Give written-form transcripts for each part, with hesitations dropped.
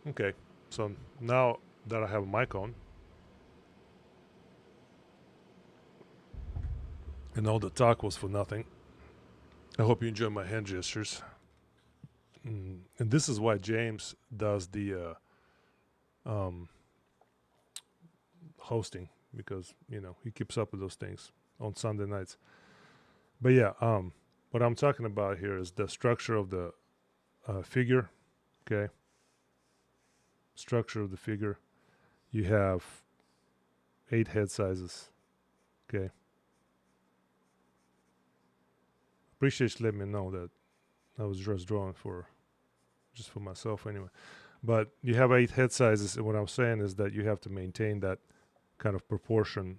Okay, so now that I have a Micron and all the talk was for nothing, I hope you enjoy my hand gestures. And this is why James does the um, hosting, because he keeps up with those things on Sunday nights. But yeah, what I'm talking about here is the structure of the figure. Okay, structure of the figure. You have 8 head sizes. Okay, appreciate you letting me know that I was just drawing for just for myself anyway. But you have 8 head sizes, and what I'm saying is that you have to maintain that kind of proportion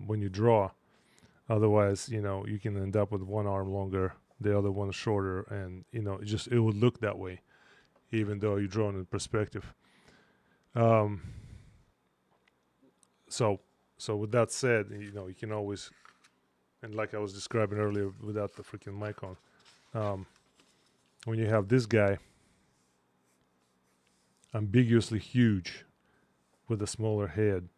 when you draw. Otherwise, you can end up with one arm longer, the other one shorter, and it would look that way, even though you're drawing in perspective. Um, so, so with that said, you can always, and like I was describing earlier, without the freaking mic on, when you have this guy ambiguously huge with a smaller head,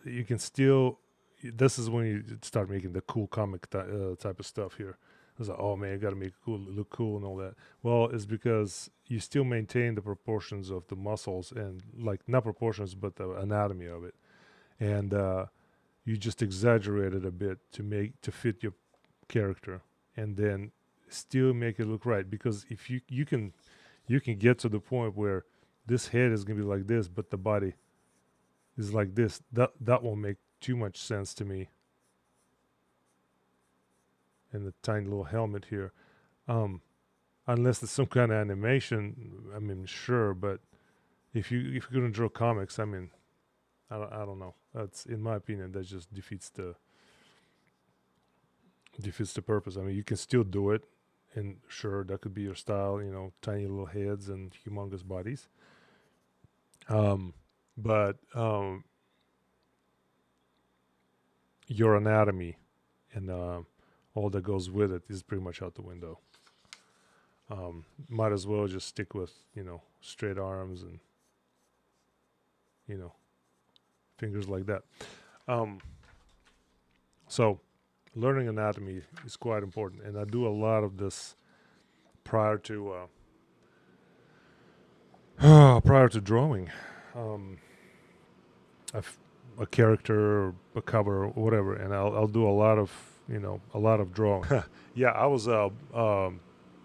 you can still. This is when you start making the cool comic type of stuff here. It's like, oh man, you got to make it cool, look cool, and all that. Well, it's because you still maintain the proportions of the muscles, and like not proportions, but the anatomy of it, and you just exaggerate it a bit to fit your character, and then still make it look right. Because if you can get to the point where this head is gonna be like this, but the body is like this. That won't make too much sense to me. And the tiny little helmet here, um, unless it's some kind of animation. I mean, sure, but if you're gonna draw comics, I mean, I don't know. That's, in my opinion, that just defeats the purpose. I mean, you can still do it, and sure, that could be your style. Tiny little heads and humongous bodies. But your anatomy and all that goes with it is pretty much out the window. Might as well just stick with straight arms and you know fingers like that. Um, so learning anatomy is quite important, and I do a lot of this prior to prior to drawing. Um, a character or a cover or whatever, and I'll do a lot of drawing. Yeah, I was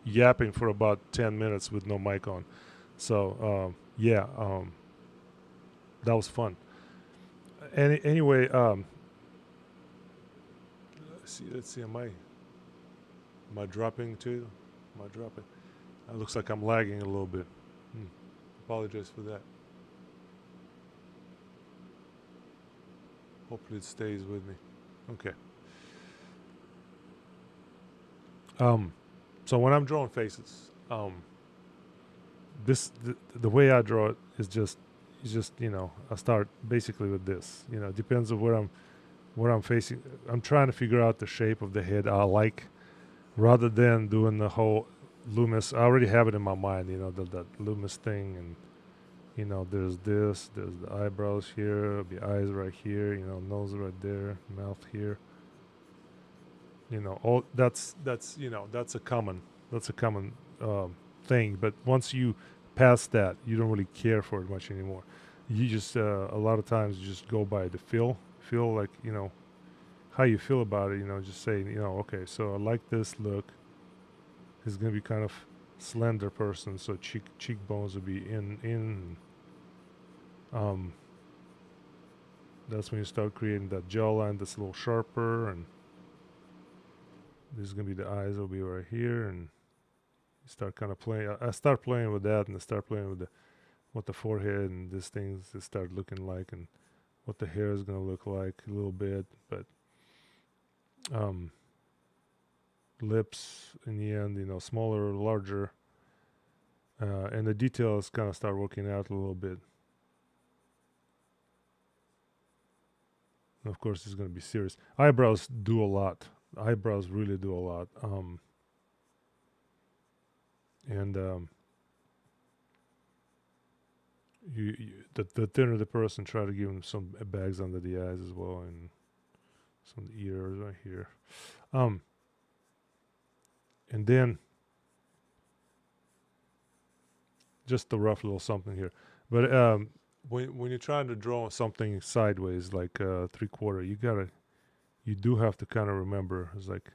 yapping for about 10 minutes with no mic on, so yeah, that was fun. Anyway, let's see, am I dropping too? Am I dropping? It looks like I'm lagging a little bit. Hmm. Apologize for that. Hopefully it stays with me. Okay. Um, so when I'm drawing faces, the way I draw it is just I start basically with this. It depends on where I'm facing. I'm trying to figure out the shape of the head I like, rather than doing the whole Loomis. I already have it in my mind. That Loomis thing, and there's there's the eyebrows here, the eyes right here, nose right there, mouth here. All that's a common thing. But once you pass that, you don't really care for it much anymore. You just a lot of times you just go by the feel like how you feel about it. Just say okay, so I like this look. It's gonna be kind of slender person, so cheekbones will be in. Um, that's when you start creating that jawline that's a little sharper, and this is gonna be the eyes will be right here, and you start kind of playing. I start playing with that, and I start playing with what the forehead and these things start looking like, and what the hair is gonna look like a little bit, but um, lips in the end, smaller or larger, and the details kind of start working out a little bit. And of course, it's gonna be serious. Eyebrows do a lot. Eyebrows really do a lot. And the thinner the person, try to give them some bags under the eyes as well, and some ears right here. And then just a rough little something here. But when you're trying to draw something sideways, like 3/4, you do have to kind of remember, it's like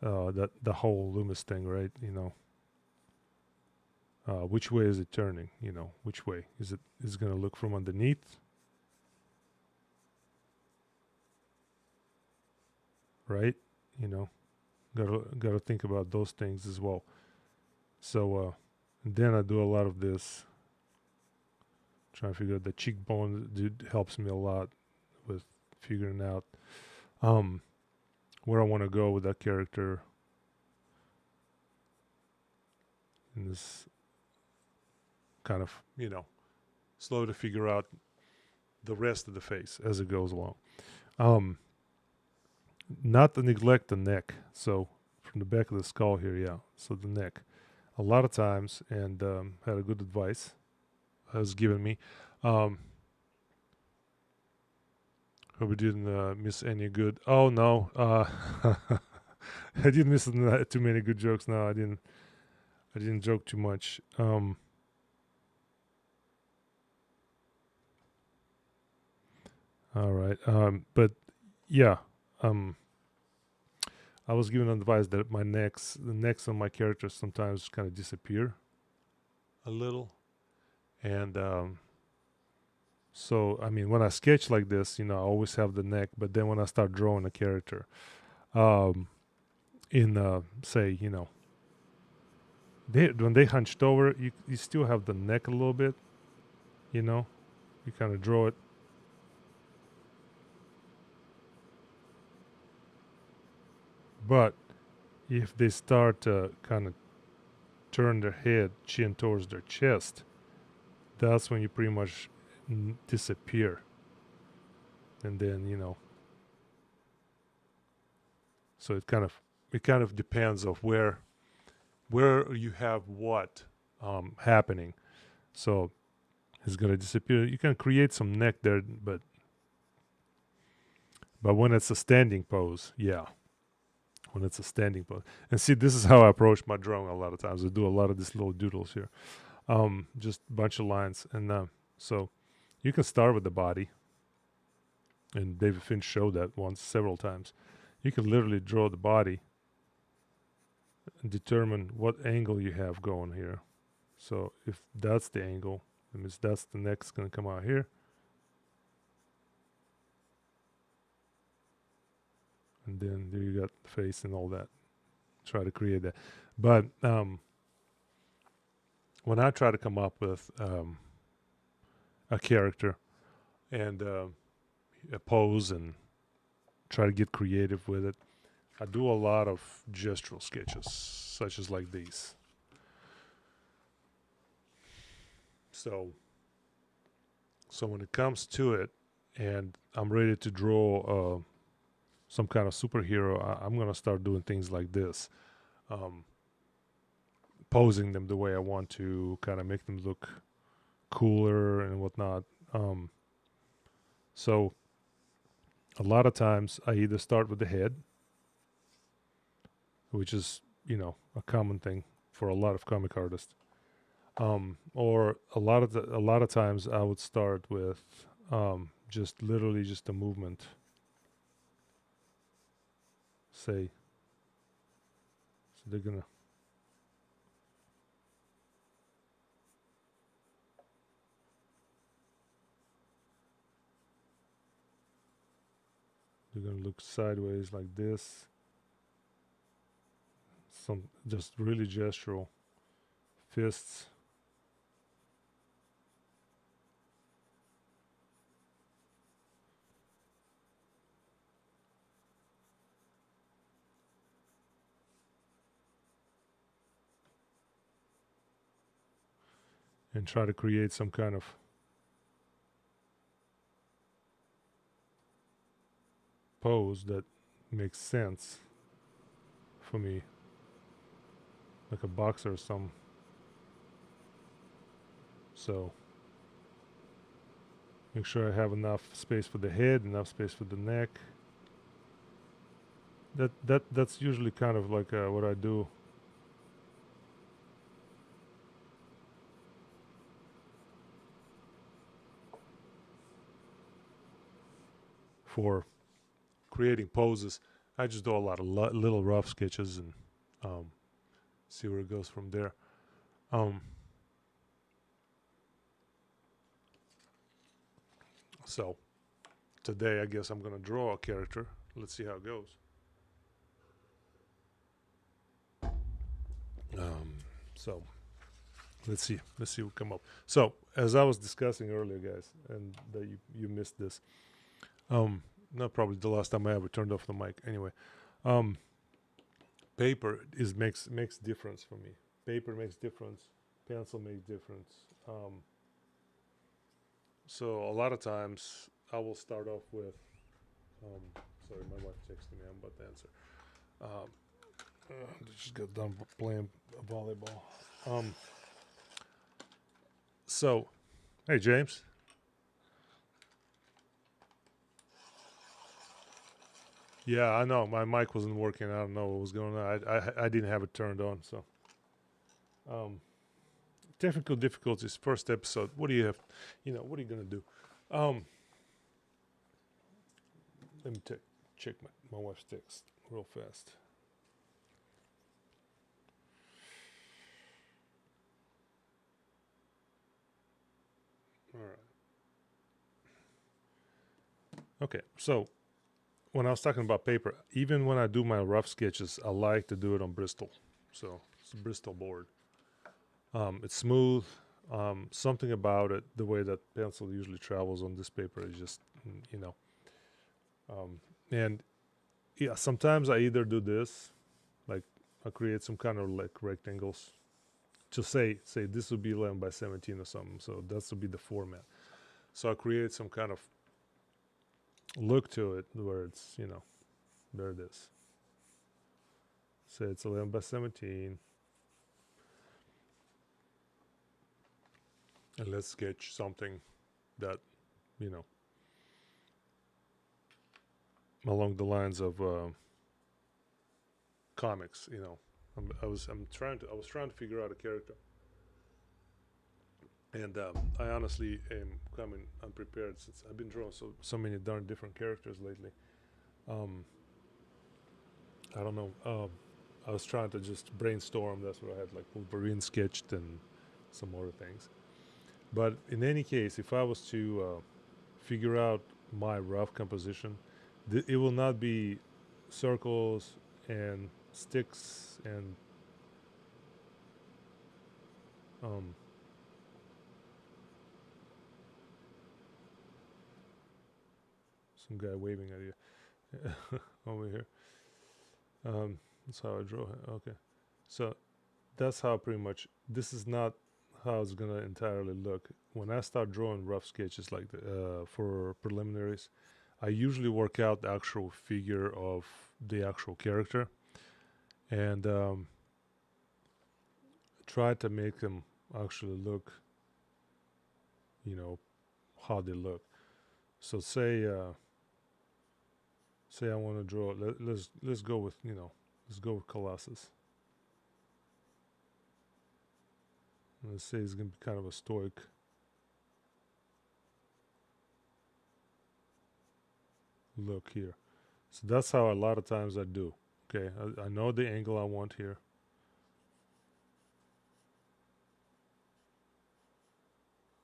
that the whole Loomis thing, right? You know, which way is it turning? You know, which way is it going to look from underneath, right? You know, gotta think about those things as well. So then I do a lot of this, trying to figure out the cheekbone. Dude helps me a lot with figuring out where I want to go with that character. And this kind of, you know, slow to figure out the rest of the face as it goes along. Not to neglect the neck. So from the back of the skull here, yeah. So the neck. A lot of times, and had a good advice has given me. Hope we didn't miss any good. Oh no, I didn't miss too many good jokes. No, I didn't joke too much. All right. But yeah, I was given advice that the necks on my characters sometimes kind of disappear a little, and so I mean, when I sketch like this, you know, I always have the neck, but then when I start drawing a character, in say, you know, when they hunched over, you still have the neck a little bit, you know, you kind of draw it. But if they start to kind of turn their head, chin towards their chest, that's when you pretty much disappear. And then, you know, so it kind of depends of where you have what happening. So it's gonna disappear. You can create some neck there, but when it's a standing pose, yeah. When it's a standing pose. And see, this is how I approach my drawing a lot of times. I do a lot of these little doodles here. Just a bunch of lines. And so you can start with the body. And David Finch showed that once, several times. You can literally draw the body and determine what angle you have going here. So if that's the angle, that means that's the neck's going to come out here. And then there you got the face and all that. Try to create that. But when I try to come up with a character and a pose and try to get creative with it, I do a lot of gestural sketches, such as like these. So when it comes to it, and I'm ready to draw some kind of superhero, I'm gonna start doing things like this, posing them the way I want to, kind of make them look cooler and whatnot. So a lot of times I either start with the head, which is, you know, a common thing for a lot of comic artists, or a lot of times I would start with just literally just a movement. Say, so they're gonna look sideways like this. Some just really gestural fists. And try to create some kind of pose that makes sense for me, like a boxer or some. So Make sure I have enough space for the head, enough space for the neck. That's usually kind of like what I do. For creating poses, I just do a lot of little rough sketches and see where it goes from there. So today I guess I'm gonna draw a character. Let's see how it goes. So let's see what come up. So as I was discussing earlier, guys, and that you missed this. Not probably the last time I ever turned off the mic. Anyway, paper makes difference for me. Paper makes difference. Pencil makes difference. So a lot of times I will start off with. Sorry, my wife texted me. I'm about to answer. Just got done playing volleyball. So, hey James. Yeah, I know my mic wasn't working. I don't know what was going on. I didn't have it turned on. So, technical difficulties. First episode. What do you have? What are you gonna do? Let me check my wife's text real fast. All right. Okay, so when I was talking about paper, even when I do my rough sketches, I like to do it on Bristol. So it's a Bristol board. It's smooth. Something about it, the way that pencil usually travels on this paper is just, and yeah, sometimes I either do this, like I create some kind of like rectangles. Just say this would be 11 by 17 or something. So that would be the format. So I create some kind of look to it where it's, there it is. Say it's 11 by 17. And let's sketch something that, along the lines of comics. I was trying to figure out a character, and I honestly am coming unprepared since I've been drawing so many darn different characters lately. I don't know. I was trying to just brainstorm. That's what I had, like Wolverine sketched and some other things. But in any case, if I was to figure out my rough composition, it will not be circles and sticks and some guy waving at you over here. That's how I draw it. Okay, so that's how pretty much. This is not how it's gonna entirely look when I start drawing rough sketches like for preliminaries. I usually work out the actual figure of the actual character and try to make them actually look, how they look. So say I want to draw. Let's go with let's go with Colossus. Let's say it's gonna be kind of a stoic. Look here. So that's how a lot of times I do. Okay, I know the angle I want here.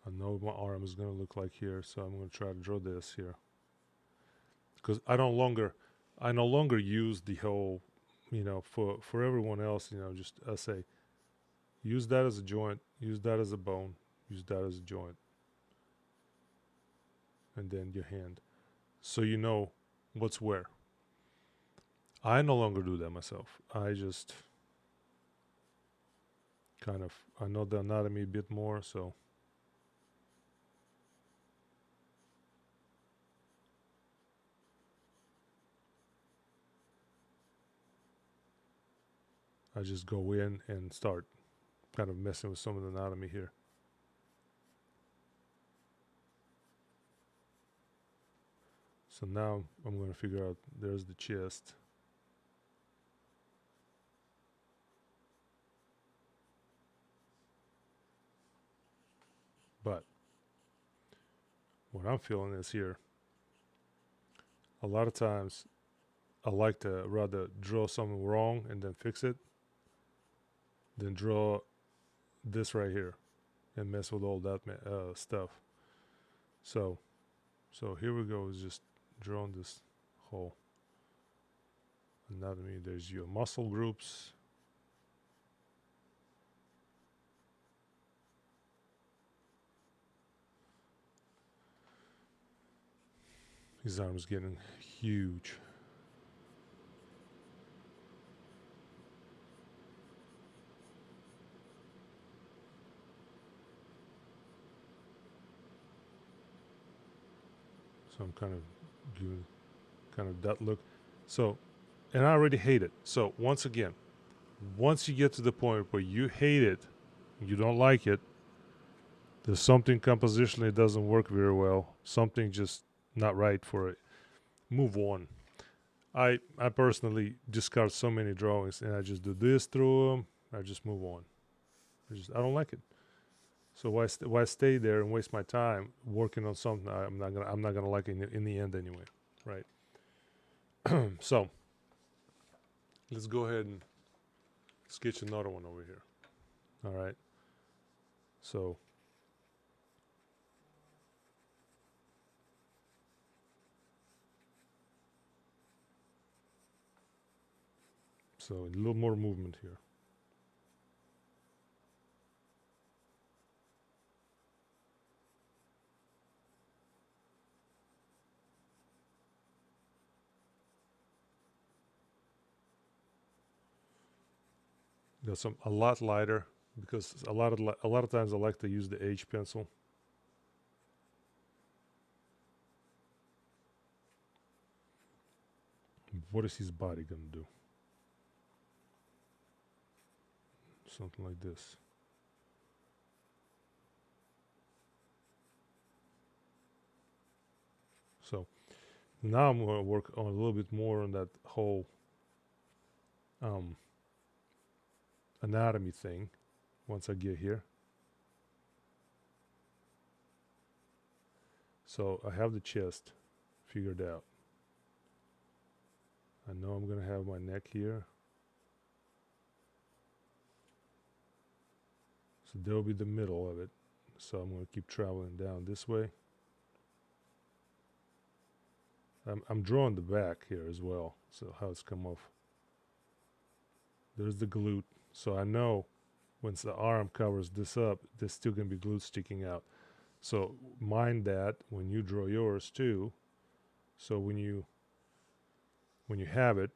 I know my arm is going to look like here, so I'm going to try to draw this here. Because I no longer use the whole, for everyone else, just I say, use that as a joint, use that as a bone, use that as a joint, and then your hand, so you know what's where. I no longer do that myself. I just I know the anatomy a bit more, so I just go in and start kind of messing with some of the anatomy here. So now I'm going to figure out, there's the chest. But what I'm feeling is here, a lot of times I like to rather draw something wrong and then fix it than draw this right here and mess with all that stuff. So here we go, is just drawing this whole anatomy. There's your muscle groups. His arm's getting huge. So I'm kind of giving kind of that look. So, and I already hate it. So once again, once you get to the point where you hate it, you don't like it, there's something compositionally doesn't work very well, something just not right for it, move on. I personally discard so many drawings and I just do this through them. I just move on. I don't like it. So why stay there and waste my time working on something I'm not gonna like in the end anyway, right? So let's go ahead and sketch another one over here. All right. So a little more movement here. Got a lot lighter because a lot of times I like to use the H pencil. What is his body gonna do? Something like this. So now I'm going to work on a little bit more on that whole anatomy thing once I get here. So I have the chest figured out. I know I'm going to have my neck here. So there'll be the middle of it. So I'm going to keep traveling down this way. I'm drawing the back here as well, so how it's come off. There's the glute. So I know once the arm covers this up, there's still going to be glute sticking out. So mind that when you draw yours too. So when you have it,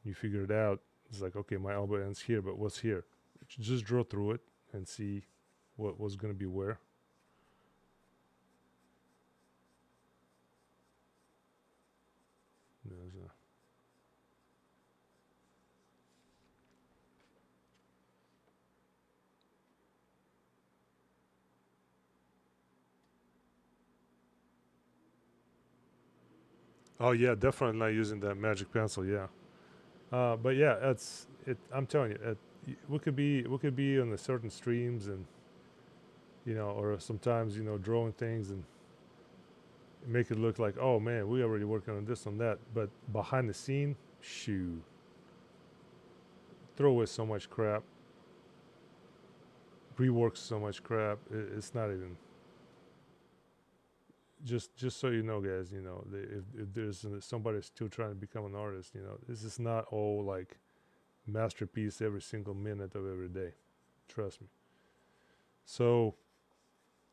you figure it out. It's like, okay, my elbow ends here, but what's here? Just draw through it and see what was going to be where. There's a oh yeah, definitely not using that magic pencil. Yeah, but yeah, I'm telling you, we could be on the certain streams and or sometimes drawing things and make it look like, oh man, we already working on this on that, but behind the scene, shoot, throw away so much crap, rework so much crap. It's not even. Just so you know, guys, if there's somebody still trying to become an artist, this is not all like masterpiece every single minute of every day. Trust me. So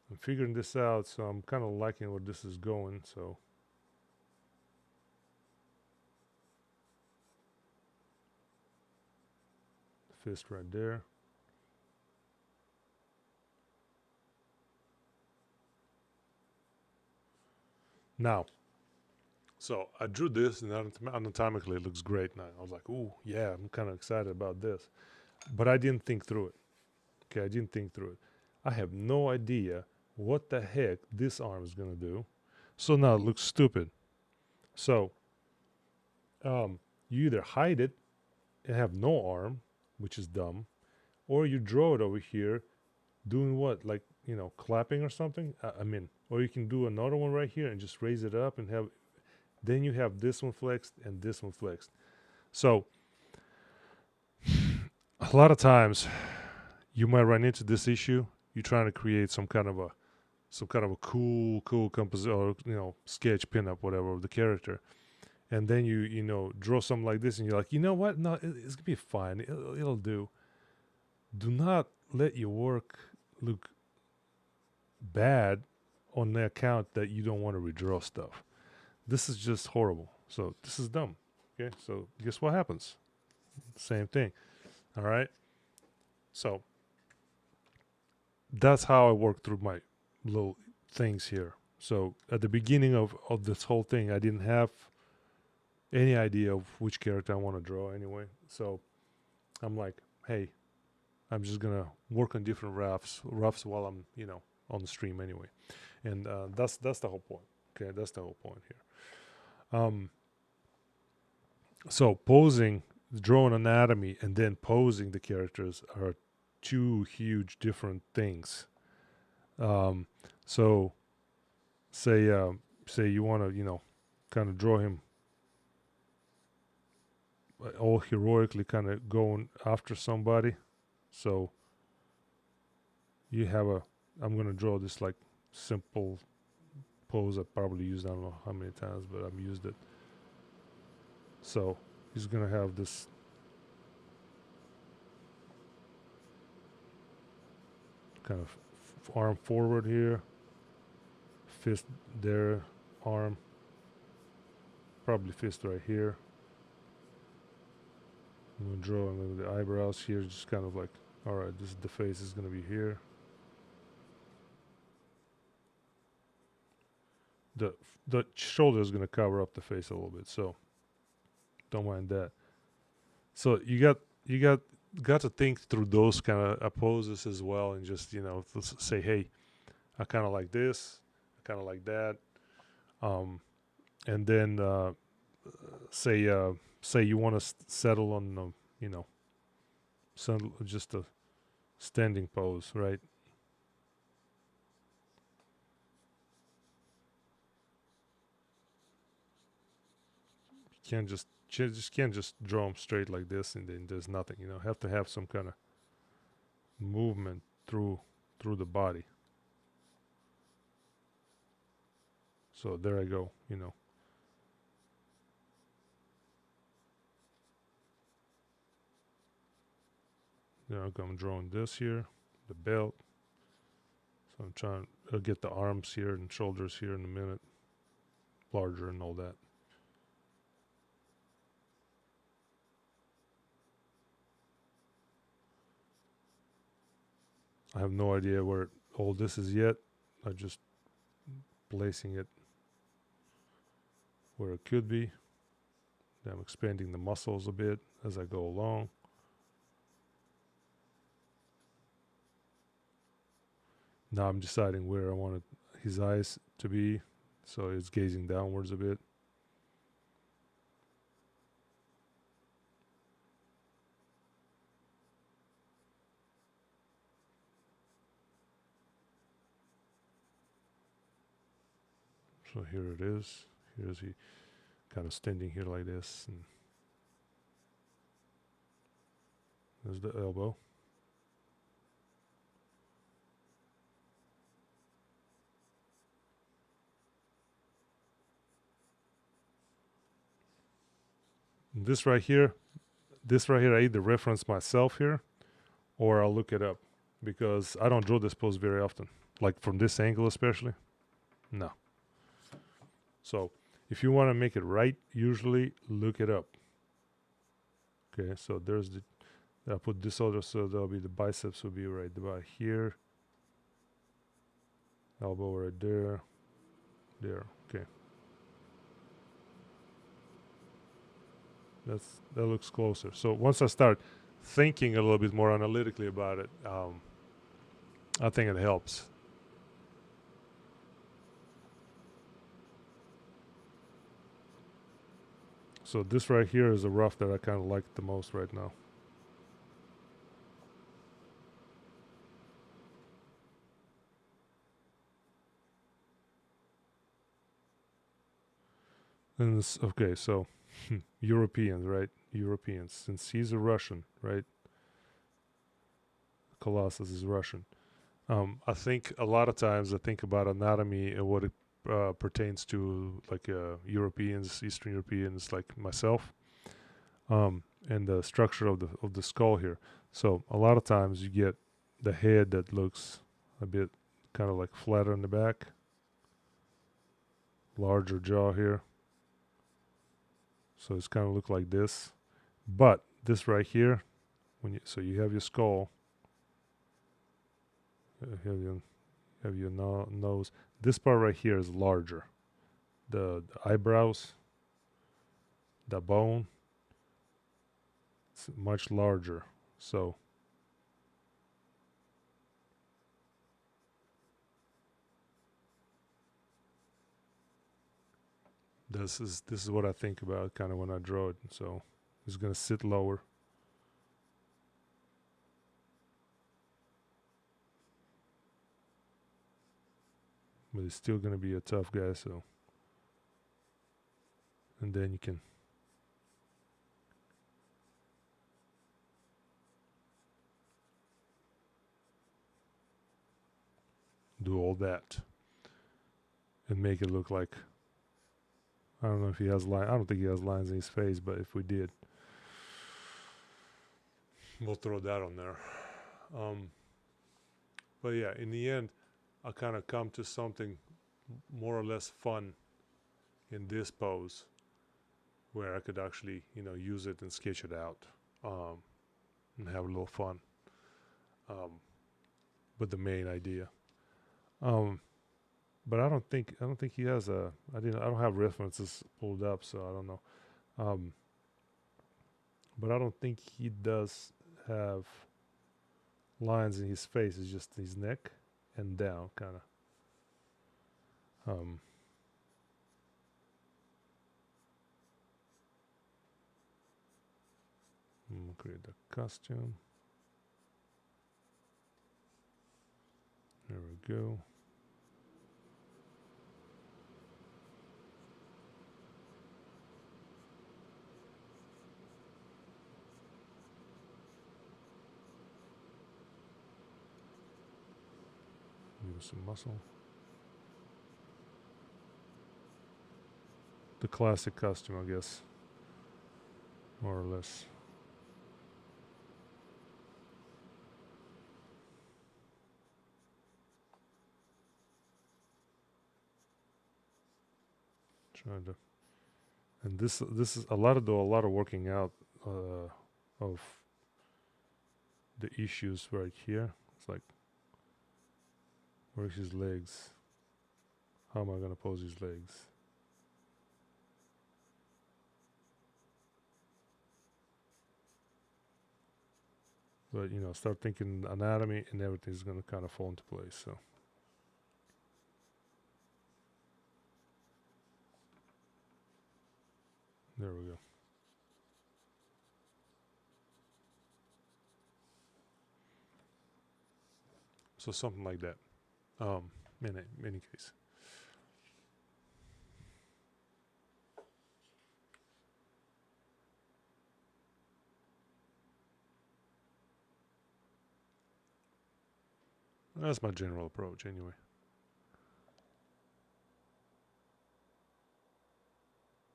I'm figuring this out, so I'm kind of liking where this is going. So fist right there. Now, so I drew this, and anatomically it looks great now. I was like, ooh, yeah, I'm kind of excited about this. But I didn't think through it. Okay, I didn't think through it. I have no idea what the heck this arm is going to do. So now it looks stupid. So you either hide it and have no arm, which is dumb, or you draw it over here doing what, like, clapping or something. I mean, or you can do another one right here and just raise it up and have, then you have this one flexed and this one flexed. So a lot of times you might run into this issue. You're trying to create some kind of a cool composition, or sketch, pinup, whatever, of the character, and then you draw something like this, and you're like, you know what, no, it's gonna be fine, it'll do. Do not let your work look bad on the account that you don't want to redraw stuff. This is just horrible. So this is dumb. Okay, so guess what happens? Same thing. All right. So that's how I work through my little things here. So at the beginning of this whole thing, I didn't have any idea of which character I want to draw anyway. So I'm like, hey, I'm just gonna work on different roughs while I'm on the stream anyway, and that's the whole point. Okay, that's the whole point here. So posing, drawing anatomy, and then posing the characters are two huge different things. So say you want to kind of draw him all heroically, kind of going after somebody. So you have I'm gonna draw this like simple pose I probably used, I don't know how many times, but I've used it. So he's gonna have this kind of arm forward here, fist there, arm, probably fist right here. I'm gonna draw the eyebrows here, just kind of like, all right, this is the face is gonna be here. The shoulder is gonna cover up the face a little bit, so don't mind that. So you got to think through those kind of poses as well, and just say, hey, I kind of like this, I kind of like that, and then say you want to settle on just a standing pose, right? You can't just draw them straight like this and then there's nothing. Have to have some kind of movement through the body. So there I go. I'm drawing this here, the belt. So I'm trying to get the arms here and shoulders here in a minute, larger and all that. I have no idea where all this is yet. I'm just placing it where it could be. Then I'm expanding the muscles a bit as I go along. Now I'm deciding where I wanted his eyes to be, so it's gazing downwards a bit. So here it is. Here's he kind of standing here like this, and there's the elbow. And this right here, I either reference myself here or I'll look it up, because I don't draw this pose very often, like from this angle especially. No. So if you want to make it right, usually look it up. Okay, so there's I'll put this other, so that'll be the biceps will be right about here. Elbow right there. There, okay. That looks closer. So once I start thinking a little bit more analytically about it, I think it helps. So this right here is a rough that I kind of like the most right now. And this, okay, so Europeans, right? Europeans. Since he's a Russian, right? Colossus is Russian. I think a lot of times I think about anatomy and what it pertains to, like Europeans, Eastern Europeans, like myself, and the structure of the skull here. So a lot of times you get the head that looks a bit kind of like flatter in the back, larger jaw here. So it's kind of look like this, but this right here, so you have your skull, have your nose. This part right here is larger. The eyebrows, the bone, it's much larger. So this is what I think about kind of when I draw it. So it's gonna sit lower. But it's still gonna be a tough guy, so. And then you can do all that and make it look like, I don't know if he has lines. I don't think he has lines in his face, but if we did, we'll throw that on there. But yeah, in the end, I kind of come to something more or less fun in this pose, where I could actually, use it and sketch it out, and have a little fun, with the main idea. But I don't think he has a. I don't have references pulled up, so I don't know. But I don't think he does have lines in his face. It's just his neck and down, kind of. Create the costume. There we go. Use some muscle. The classic costume, I guess, more or less. Trying to, and this is a lot of working out of the issues right here. It's like, where's his legs? How am I gonna pose his legs? But start thinking anatomy and everything's gonna kind of fall into place. So there we go. So something like that. In any case. That's my general approach anyway.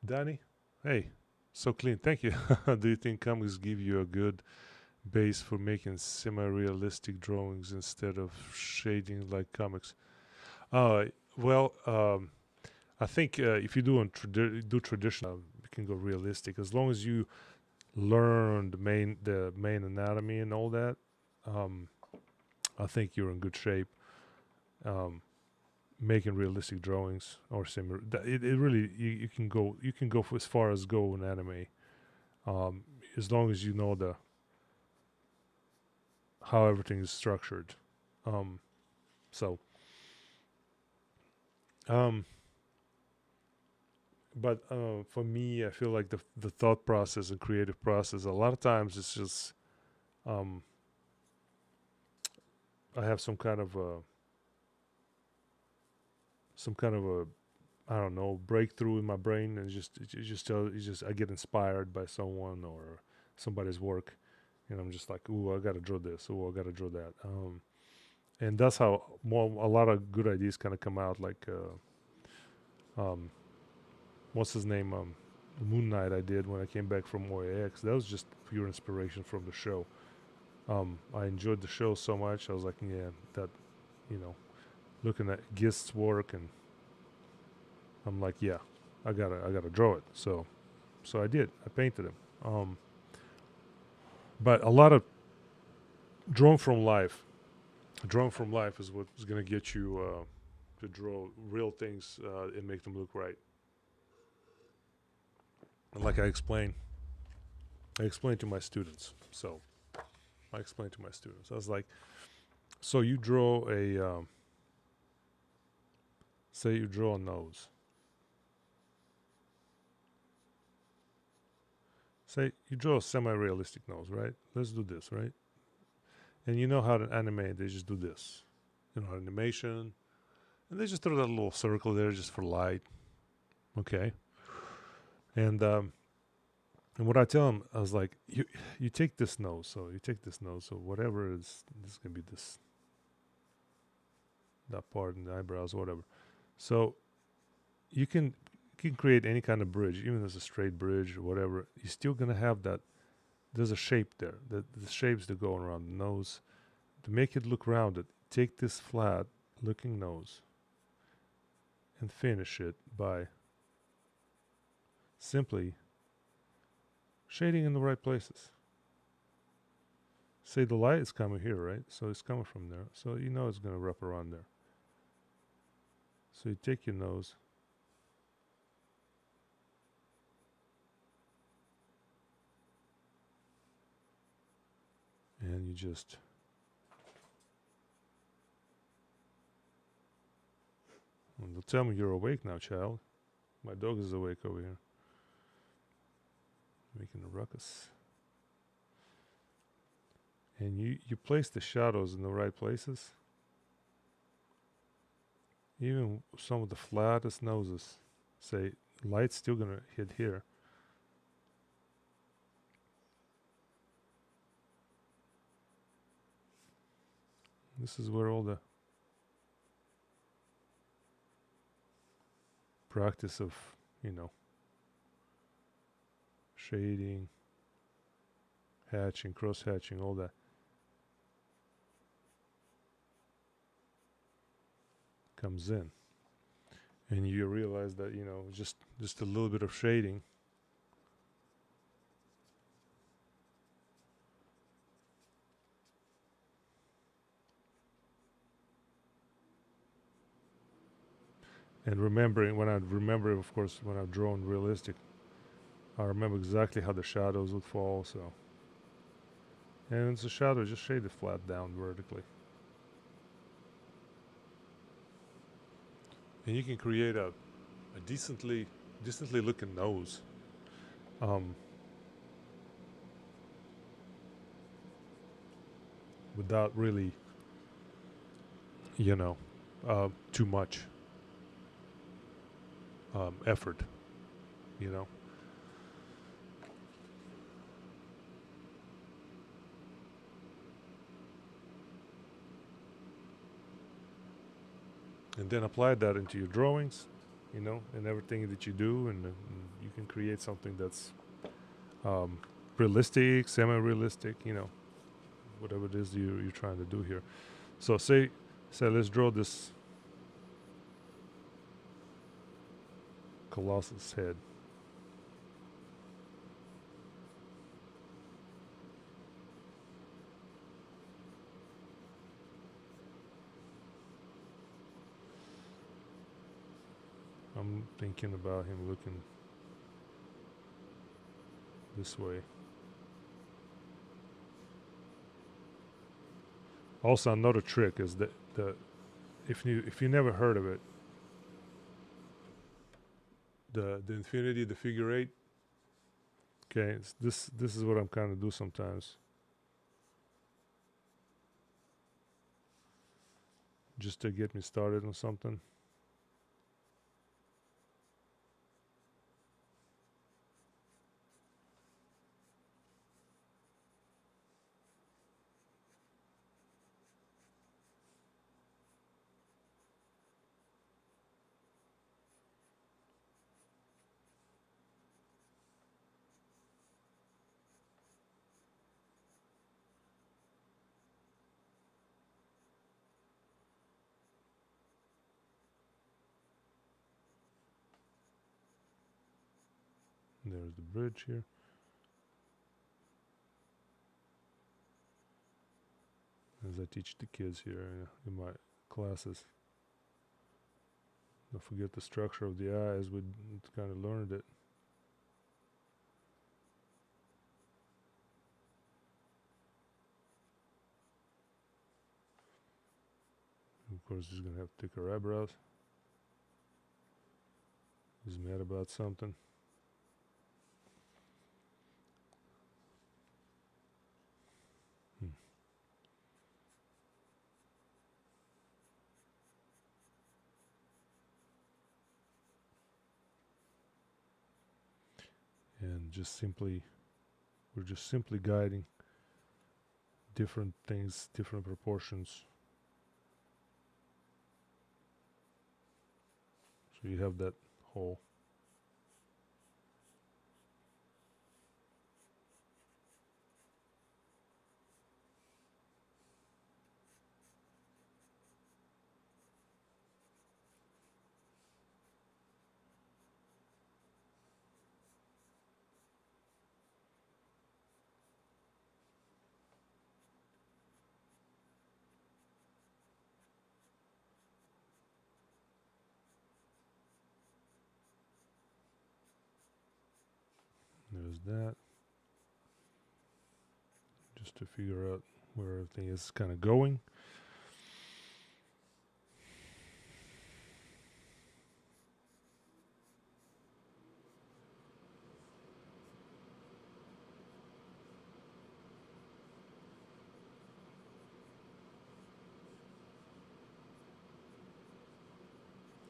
Danny? Hey, so clean. Thank you. Do you think comics give you a good base for making semi-realistic drawings instead of shading like comics? Well, I think if you do traditional, you can go realistic as long as you learn the main anatomy and all that. I think you're in good shape. Making realistic drawings or similar, it really you can go for as far as go in anime, as long as you know how everything is structured. So but for me, I feel like the thought process and creative process, a lot of times it's just um, I have some kind of a I don't know breakthrough in my brain, and it's just I get inspired by someone or somebody's work, and I'm just like, ooh, I gotta draw this, ooh, I gotta draw that, and that's how a lot of good ideas kind of come out. Like, um, what's his name? Moon Knight I did when I came back from OAX. That was just pure inspiration from the show. I enjoyed the show so much. I was like, yeah, that, you know, looking at Gist's work, and I'm like, yeah, I gotta draw it. So I did. I painted him. But a lot of drawn from life. Drawn from life is what is gonna get you to draw real things and make them look right. And like I explained to my students. So I explained to my students. I was like, so you draw say you draw a nose. Say you draw a semi-realistic nose, right? Let's do this, right? And you know how to animate. They just do this, animation, and they just throw that little circle there just for light. Okay. And what I tell them, I was like, you take this nose, so you take this nose, so whatever is, this is gonna be that part in the eyebrows, whatever. So you can create any kind of bridge, even if it's a straight bridge or whatever. You're still gonna have that. There's a shape there. The shapes that go around the nose to make it look rounded. Take this flat looking nose and finish it by simply shading in the right places. Say the light is coming here, right? So it's coming from there. So you know it's going to wrap around there. So you take your nose and you just they'll tell me you're awake now, child. My dog is awake over here, making a ruckus. And you place the shadows in the right places. Even some of the flattest noses, say light's still gonna hit here. This is where all the practice of, shading, hatching, cross hatching, all that comes in. And you realize that, just a little bit of shading and remembering of course, when I've drawn realistic, I remember exactly how the shadows would fall. So, and it's a shadow, just shade it flat down vertically, and you can create a decently looking nose. Um, without really, too much effort, you know. And then apply that into your drawings, and everything that you do, and you can create something that's realistic, semi-realistic, whatever it is you're trying to do here. So say let's draw this Colossus head. I'm thinking about him looking this way. Also, another trick is that if you never heard of it, the infinity, the figure 8. Okay, this is what I'm kind of do sometimes, just to get me started on something. There's the bridge here. As I teach the kids here in my classes. Don't forget the structure of the eye, as we kind of learned it. Of course, he's gonna have thicker eyebrows. He's mad about something. And we're just simply guiding different things, different proportions. So you have that hole. There's that. Just to figure out where everything is kind of going.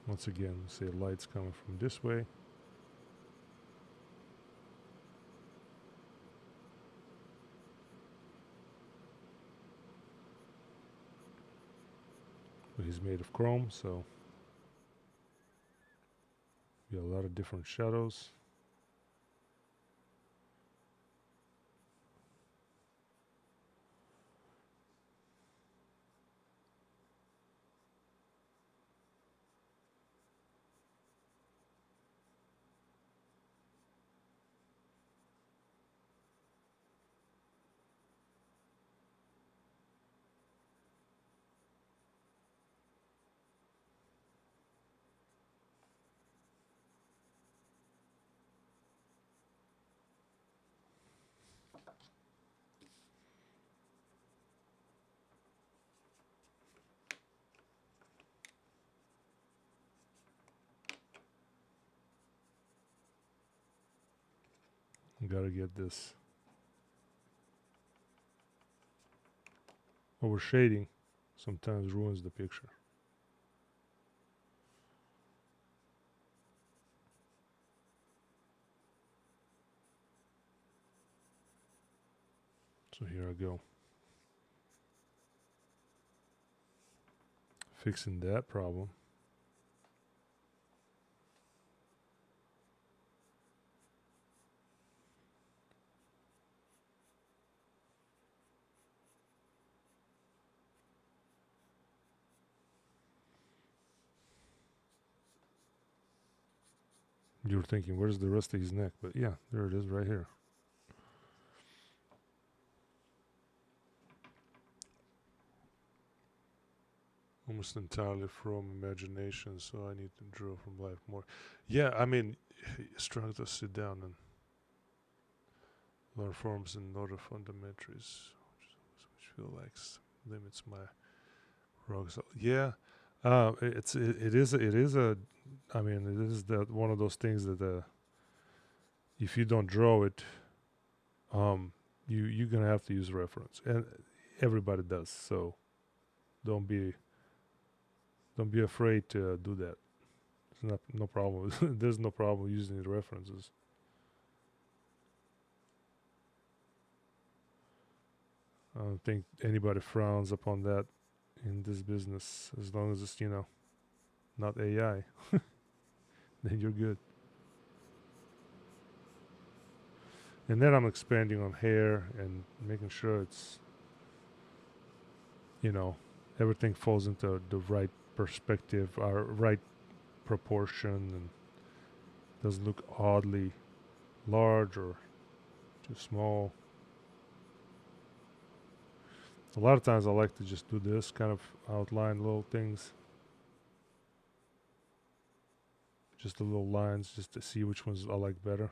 Once again, say light's coming from this way. But he's made of chrome, so we have a lot of different shadows. Gotta get this. Over shading sometimes ruins the picture. So here I go. Fixing that problem. You were thinking, where's the rest of his neck? But yeah, there it is right here. Almost entirely from imagination, so I need to draw from life more. Yeah, I mean, struggle to sit down and learn forms and other fundamentals, which feel like limits my rocks. Yeah, it is a I mean, it is that one of those things that if you don't draw it, you're gonna have to use reference, and everybody does. So don't be afraid to do that. It's no problem. There's no problem using the references. I don't think anybody frowns upon that in this business, as long as it's not AI. Then you're good. And then I'm expanding on hair and making sure it's everything falls into the right perspective, or right proportion, and doesn't look oddly large or too small. A lot of times I like to just do this, kind of outline little things, just the little lines, just to see which ones I like better.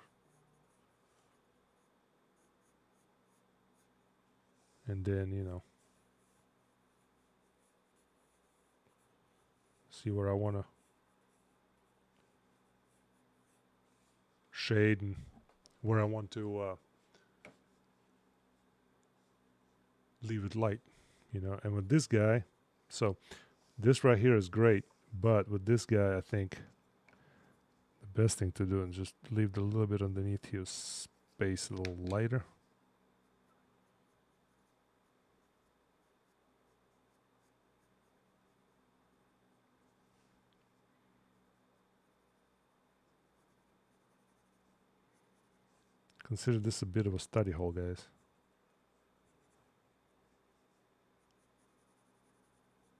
And then, see where I want to shade and where I want to leave it light, And with this guy, so this right here is great, but with this guy, I think the best thing to do is just leave a little bit underneath his space a little lighter. Consider this a bit of a study hall, guys.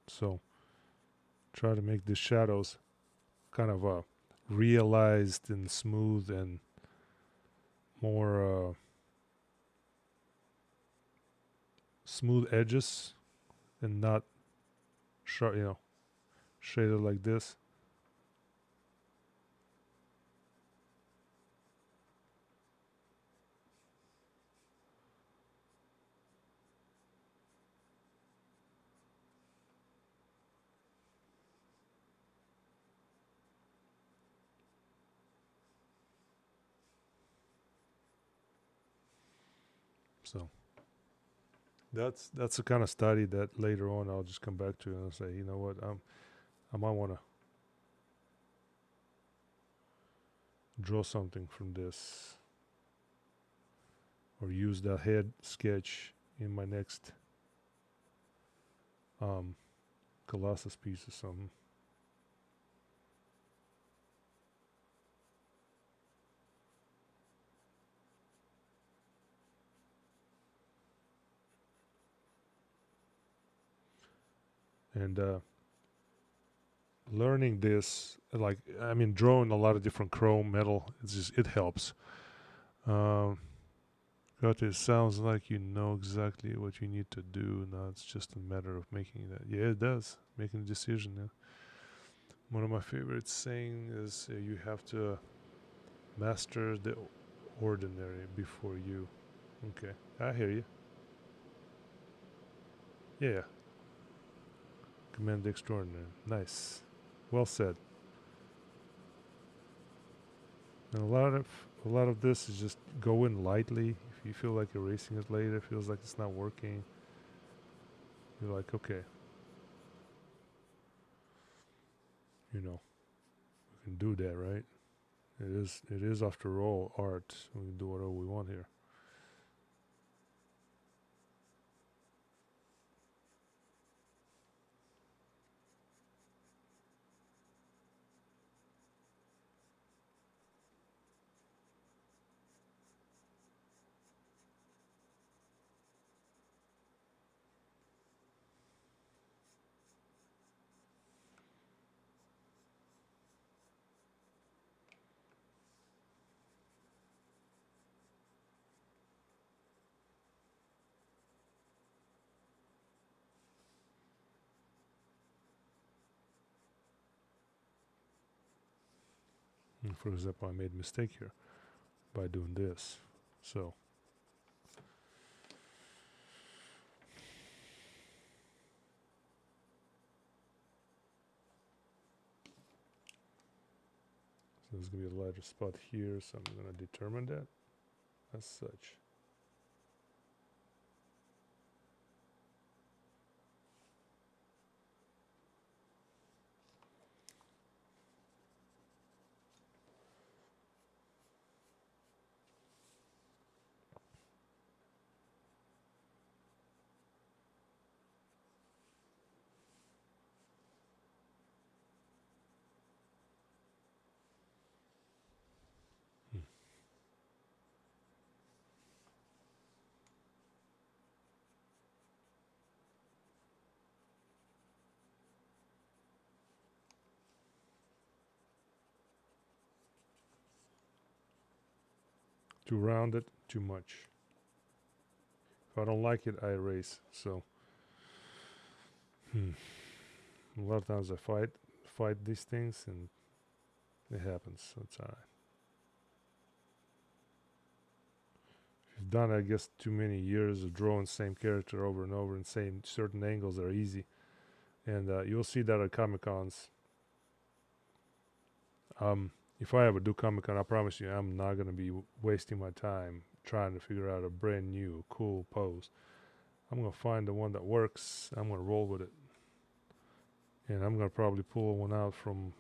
So try to make the shadows kind of realized and smooth and more smooth edges, and not sharp, shaded like this. So that's the kind of study that later on I'll just come back to and I'll say, you know what, I might want to draw something from this, or use that head sketch in my next Colossus piece or something. And learning this, drawing a lot of different chrome metal, it helps. God, it sounds like you know exactly what you need to do. Now it's just a matter of making that. Yeah, it does. Making a decision. Yeah. One of my favorite saying is, you have to master the ordinary before you. Okay, I hear you. Yeah. Command the extraordinary. Nice. Well said. And a lot of this is just go in lightly. If you feel like erasing it later, feels like it's not working, you're like, okay, we can do that, right? It is after all art. We can do whatever we want here. And for example, I made a mistake here by doing this. So So there's going to be a lighter spot here, so I'm going to determine that as such. Too rounded, too much. If I don't like it, I erase. So a lot of times I fight these things, and it happens. So it's alright. If you've done, I guess, too many years of drawing the same character over and over and same certain angles are easy, and you'll see that at Comic Cons. If I ever do Comic Con, I promise you, I'm not gonna be wasting my time trying to figure out a brand new cool pose. I'm gonna find the one that works. I'm gonna roll with it, and I'm gonna probably pull one out from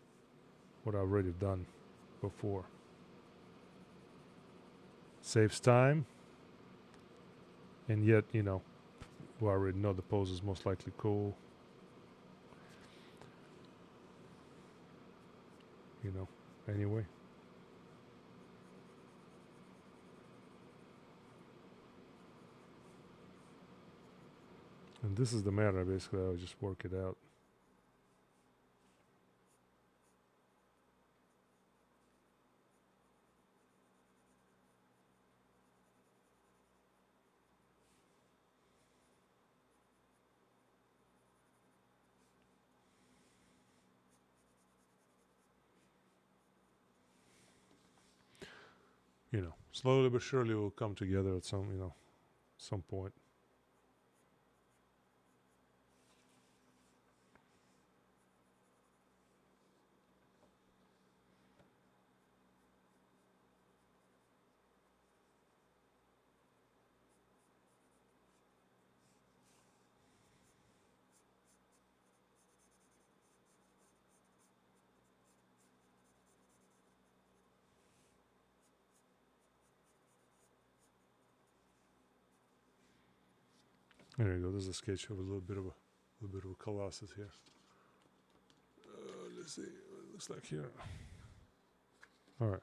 what I've already done before. Saves time, and yet, you know, we already know the pose is most likely cool. You know, anyway. And this is the matter, basically. I'll just work it out. You know, slowly but surely we'll come together at some point. There you go. This is a sketch of a little bit of a colossus here. Let's see what it looks like here. All right.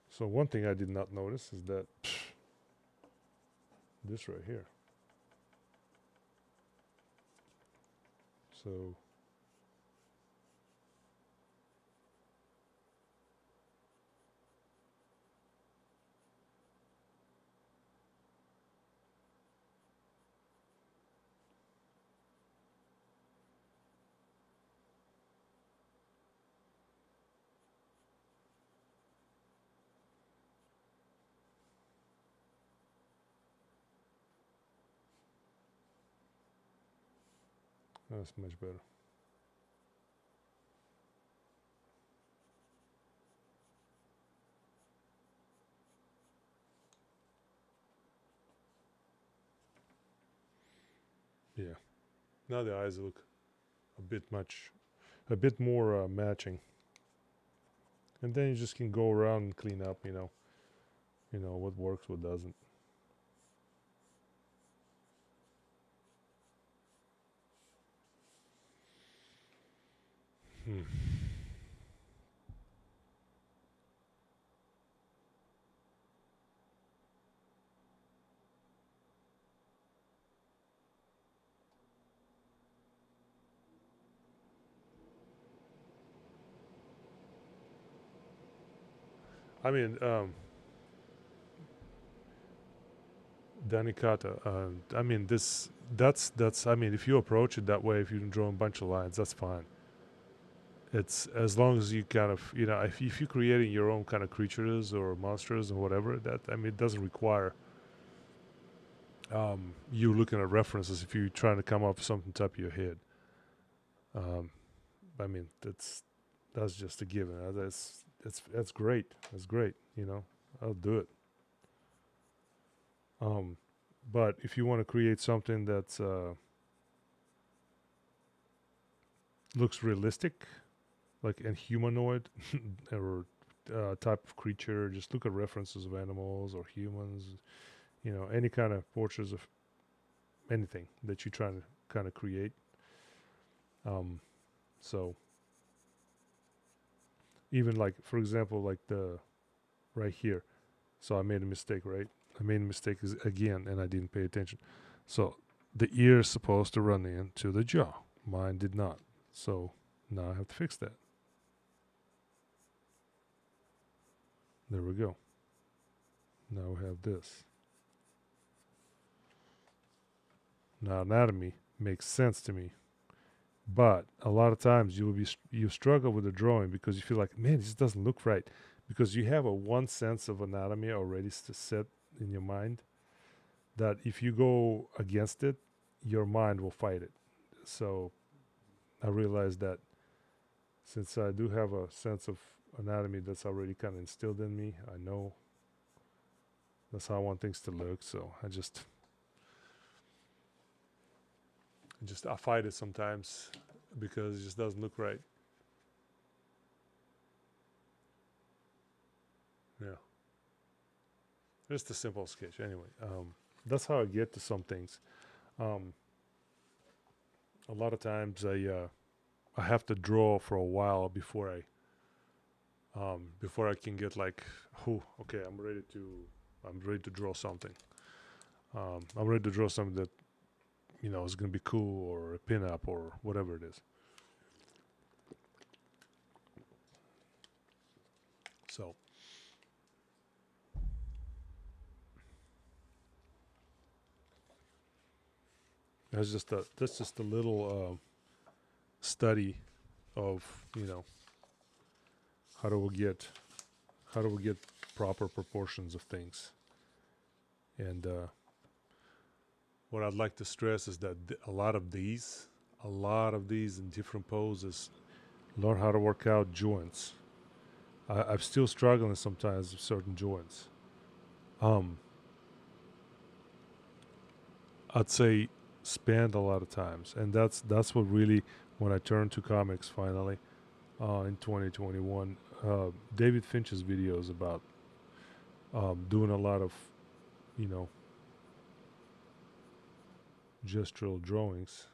So one thing I did not notice is that this right here. So that's much better. Yeah. Now the eyes look a bit more matching. And then you just can go around and clean up, you know what works, what doesn't. I mean, Danikata. I mean, that's. I mean, if you approach it that way, if you can draw a bunch of lines, that's fine. It's as long as you kind of, if you're creating your own kind of creatures or monsters or whatever, that, I mean, it doesn't require you looking at references if you're trying to come up with something top of your head. I mean, that's just a given. that's great. That's great. You know, I'll do it. But if you want to create something that's looks realistic, like a humanoid or type of creature, just look at references of animals or humans. You know, any kind of portraits of anything that you're trying to kind of create. So even like, for example, like the right here. So I made a mistake, right? I made a mistake again, and I didn't pay attention. So the ear is supposed to run into the jaw. Mine did not. So now I have to fix that. There we go. Now we have this. Now anatomy makes sense to me. But a lot of times you struggle with the drawing because you feel like, man, this doesn't look right, because you have a one sense of anatomy already set in your mind, that if you go against it, your mind will fight it. So I realized that since I do have a sense of anatomy that's already kind of instilled in me, I know that's how I want things to look. So I fight it sometimes because it just doesn't look right. Yeah. Just a simple sketch. Anyway, that's how I get to some things. A lot of times I have to draw for a while before I can get like, oh, okay, I'm ready to draw something. I'm ready to draw something that is going to be cool, or a pin-up, or whatever it is. So that's just a little study of how do we get proper proportions of things. And what I'd like to stress is that a lot of these in different poses, learn how to work out joints. I'm still struggling sometimes with certain joints. I'd say spend a lot of times, and that's what really, when I turned to comics finally in 2021, David Finch's videos about doing a lot of gestural drawings.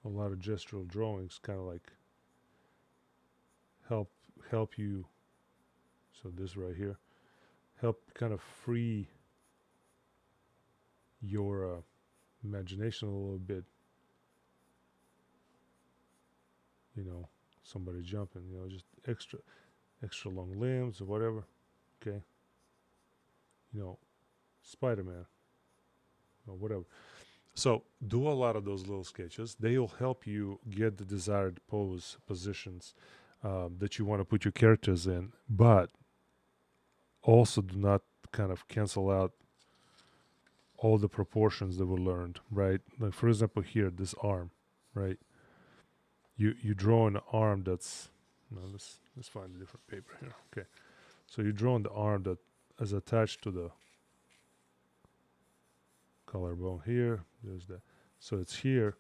A lot of gestural drawings kind of like help you. So this right here help kind of free your imagination a little bit. Somebody jumping, just extra long limbs or whatever. Okay. Spider-Man or whatever. So do a lot of those little sketches. They'll help you get the desired positions that you want to put your characters in, but also do not kind of cancel out all the proportions that were learned, right? Like, for example, here, this arm, right? You draw an arm that's, no, let's find a different paper here. Okay, so you draw the arm that is attached to the collarbone here. There's that. So it's here.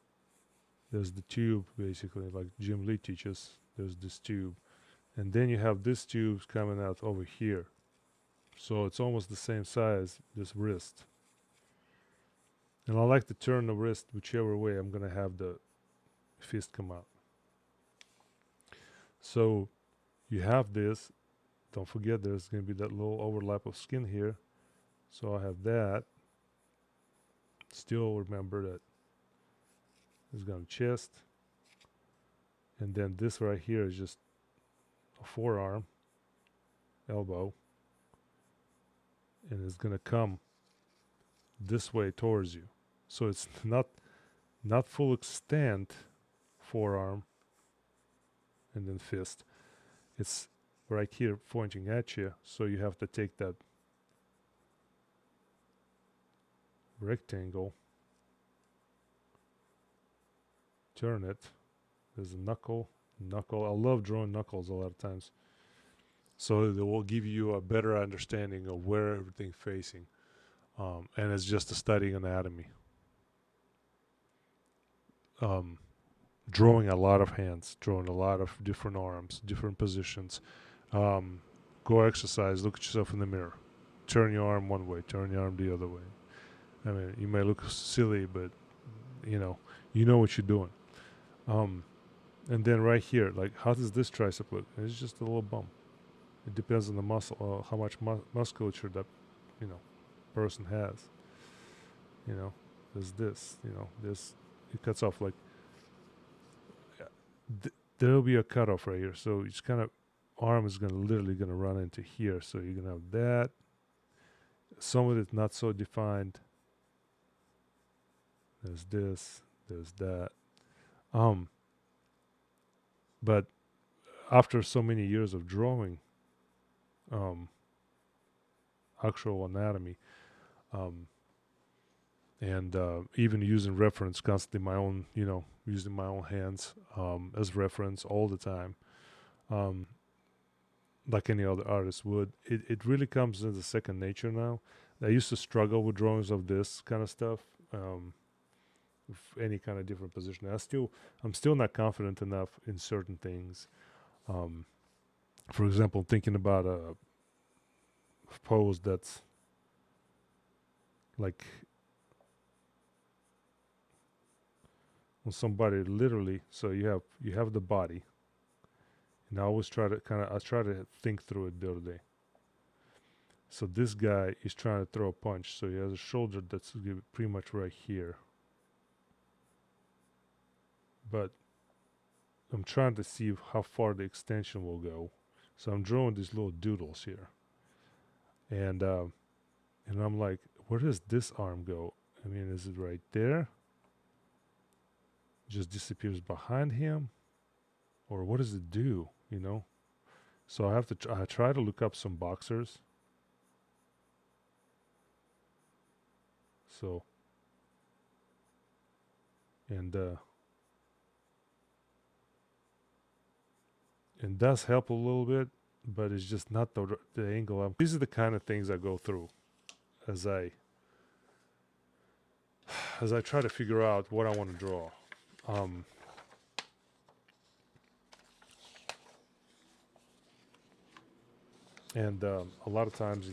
There's the tube, basically, like Jim Lee teaches. There's this tube, and then you have this tube coming out over here. So it's almost the same size, this wrist. And I like to turn the wrist whichever way I'm gonna have the fist come out. So you have this. Don't forget there's gonna be that little overlap of skin here. So I have that. Still remember that it's gonna chest. And then this right here is just a forearm, elbow. And it's gonna come this way towards you. So it's not full extent forearm and then fist. It's right here pointing at you, so you have to take that rectangle, turn it. There's a knuckle. I love drawing knuckles a lot of times. So they will give you a better understanding of where everything's facing. And it's just a studying anatomy. Drawing a lot of hands, drawing a lot of different arms, different positions. Go exercise, look at yourself in the mirror. Turn your arm one way, turn your arm the other way. I mean, you may look silly, but you know what you're doing. And then right here, like, how does this tricep look? It's just a little bump. It depends on the muscle, how much musculature that person has. There's this. This it cuts off like. There'll be a cutoff right here, so it's kind of arm is literally gonna run into here. So you're gonna have that. Some of it not so defined. There's this. There's that. But after so many years of drawing actual anatomy, and even using reference constantly, my own, using my own hands as reference all the time, like any other artist would, it really comes into second nature now. I used to struggle with drawings of this kind of stuff, any kind of different position. I'm still not confident enough in certain things. For example, thinking about a pose that's like when somebody literally, so you have the body, and I always try to think through it the other day. So this guy is trying to throw a punch, so he has a shoulder that's pretty much right here, but I'm trying to see how far the extension will go. So I'm drawing these little doodles here, and I'm like, where does this arm go? I mean, is it right there? Just disappears behind him, or what does it do? So I have to I try to look up some boxers. So and it does help a little bit, but it's just not the angle. These are the kind of things I go through as I try to figure out what I want to draw. And a lot of times,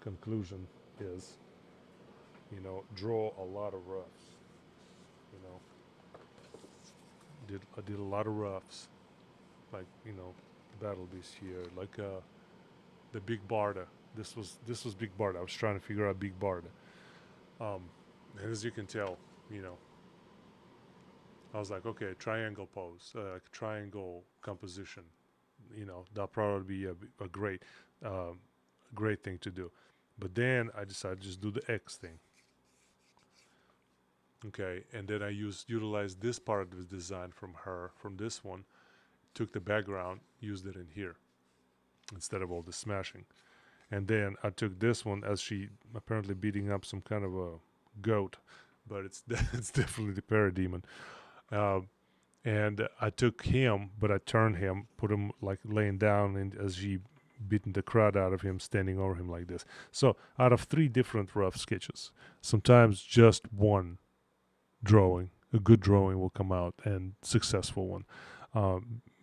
conclusion is, draw a lot of roughs. I did a lot of roughs, like Battle Beast here, like the Big Barda. This was Big Barda. I was trying to figure out Big Barda. And as you can tell, I was like, okay, triangle pose, triangle composition. That'll probably be a great thing to do. But then I decided to just do the X thing. Okay, and then I utilized this part of the design from this one, took the background, used it in here instead of all the smashing. And then I took this one as she apparently beating up some kind of a goat, but it's definitely the parademon. And I took him, but I turned him, put him like laying down, and as she beating the crowd out of him, standing over him like this. So out of 3 different rough sketches, sometimes just one drawing, a good drawing will come out, and successful one.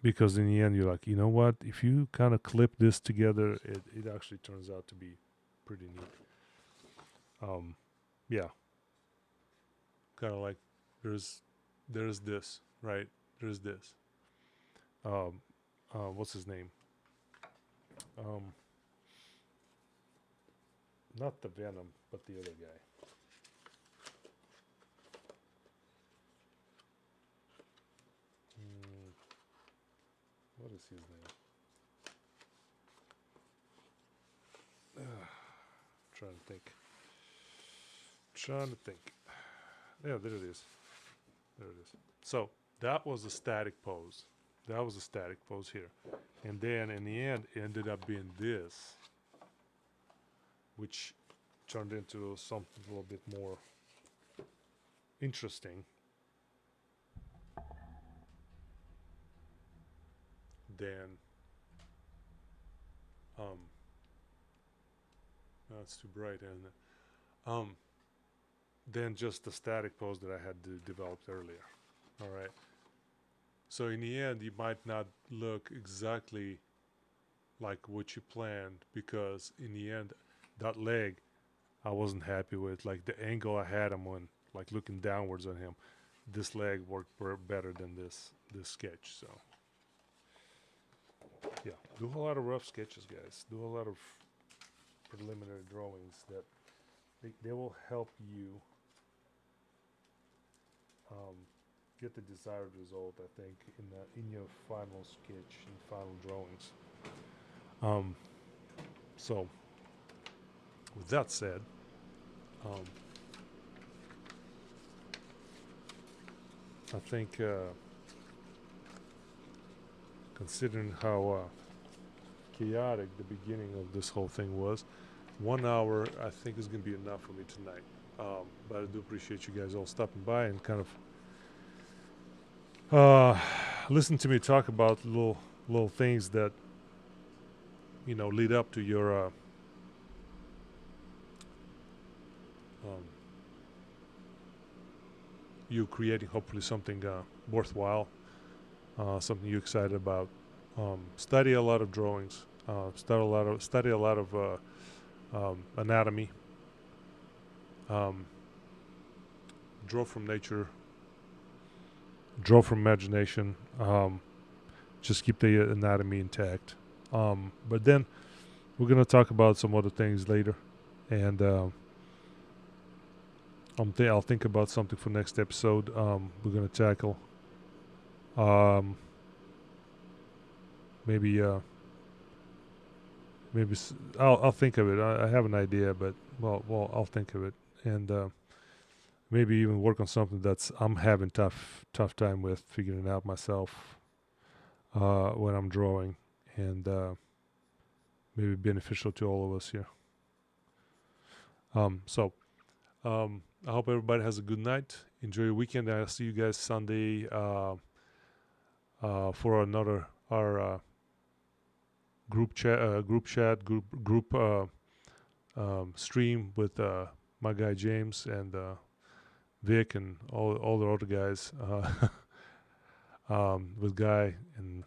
Because in the end, you're like, you know what? If you kind of clip this together, it actually turns out to be pretty neat. Yeah. Kind of like there's this, right? There's this. What's his name? Not the Venom, but the other guy. What is his name? Trying to think. Yeah, there it is. So that was a static pose. Here. And then in the end, it ended up being this, which turned into something a little bit more interesting than no, it's too bright, isn't it? Than just the static pose that I had developed earlier. All right. So in the end, you might not look exactly like what you planned, because in the end, that leg I wasn't happy with. Like the angle I had him on, like looking downwards on him, this leg worked better than this sketch. So yeah, do a lot of rough sketches, guys. Do a lot of preliminary drawings that they will help you get the desired result, I think, in your final sketch and final drawings. So with that said, I think considering how chaotic the beginning of this whole thing was, 1 hour I think is going to be enough for me tonight. But I do appreciate you guys all stopping by and kind of listen to me talk about little things that, you know, lead up to your you creating hopefully something worthwhile, something you're excited about. Study a lot of drawings. Study a lot of anatomy. Draw from nature. Draw from imagination. Just keep the anatomy intact. But then we're gonna talk about some other things later, and I'll think about something for next episode. We're gonna tackle. Maybe I'll think of it. I have an idea, but well, I'll think of it, and maybe even work on something that's I'm having tough time with figuring out myself when I'm drawing, and maybe beneficial to all of us here. So I hope everybody has a good night. Enjoy your weekend. I'll see you guys Sunday for another our group stream with my guy James and Vic and all the other guys, with Guy and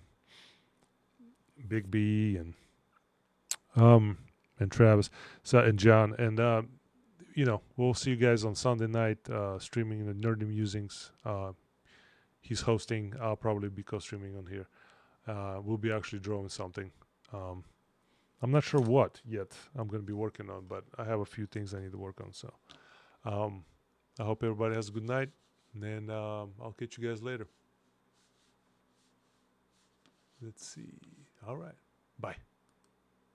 Big B and Travis, and John, and you know, we'll see you guys on Sunday night streaming the Nerdy Musings. He's hosting. I'll probably be co-streaming on here. We'll be actually drawing something. I'm not sure what yet I'm going to be working on, but I have a few things I need to work on. So I hope everybody has a good night, and then I'll catch you guys later. Let's see. All right. Bye.